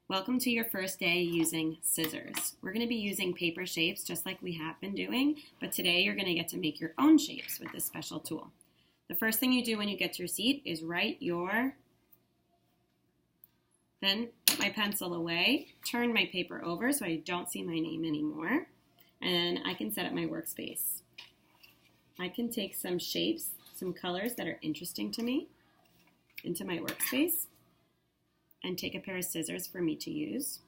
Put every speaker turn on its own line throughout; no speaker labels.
Welcome to your first day using scissors. We're going to be using paper shapes just like we have been doing, but today you're going to get to make your own shapes with this special tool. The first thing you do when you get to your seat is then put my pencil away, turn my paper over so I don't see my name anymore, and I can set up my workspace. I can take some shapes, some colors that are interesting to me into my workspace, and take a pair of scissors for me to use.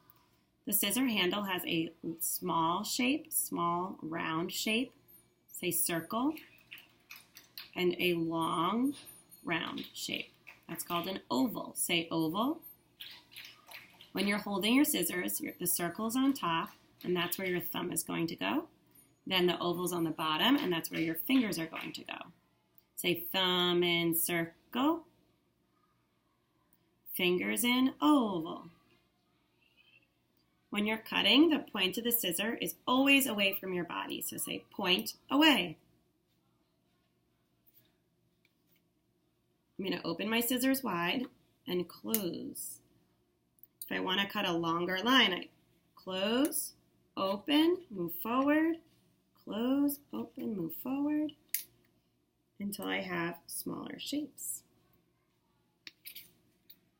The scissor handle has a small shape, small round shape, say circle, and a long round shape. That's called an oval. Say oval. When you're holding your scissors, the circle's on top, and that's where your thumb is going to go. Then the oval's on the bottom, and that's where your fingers are going to go. Say thumb in circle, fingers in oval. When you're cutting, the point of the scissor is always away from your body. So say point away. I'm going to open my scissors wide and close. If I want to cut a longer line, I close, open, move forward, close, open, move forward, until I have smaller shapes.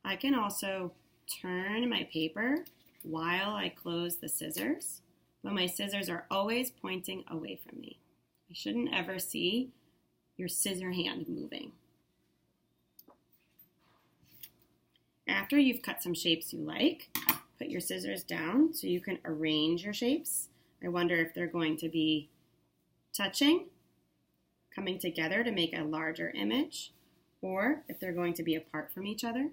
I can also turn my paper while I close the scissors, but my scissors are always pointing away from me. You shouldn't ever see your scissor hand moving. After you've cut some shapes you like, put your scissors down so you can arrange your shapes. I wonder if they're going to be touching, coming together to make a larger image, or if they're going to be apart from each other.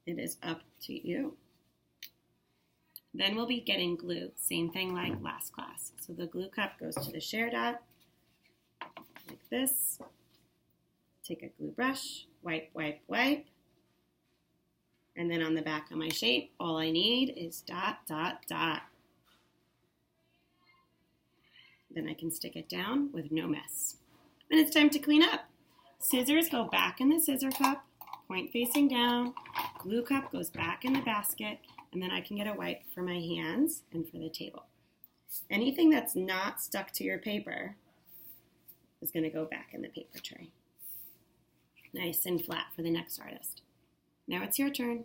It is up to you. Then we'll be getting glue. Same thing like last class. So the glue cup goes to the share dot, like this. Take a glue brush, wipe, wipe, wipe. And then on the back of my shape, all I need is dot, dot, dot. Then I can stick it down with no mess. And it's time to clean up. Scissors go back in the scissor cup, point facing down. Glue cup goes back in the basket, and then I can get a wipe for my hands and for the table. Anything that's not stuck to your paper is going to go back in the paper tray. Nice and flat for the next artist. Now it's your turn.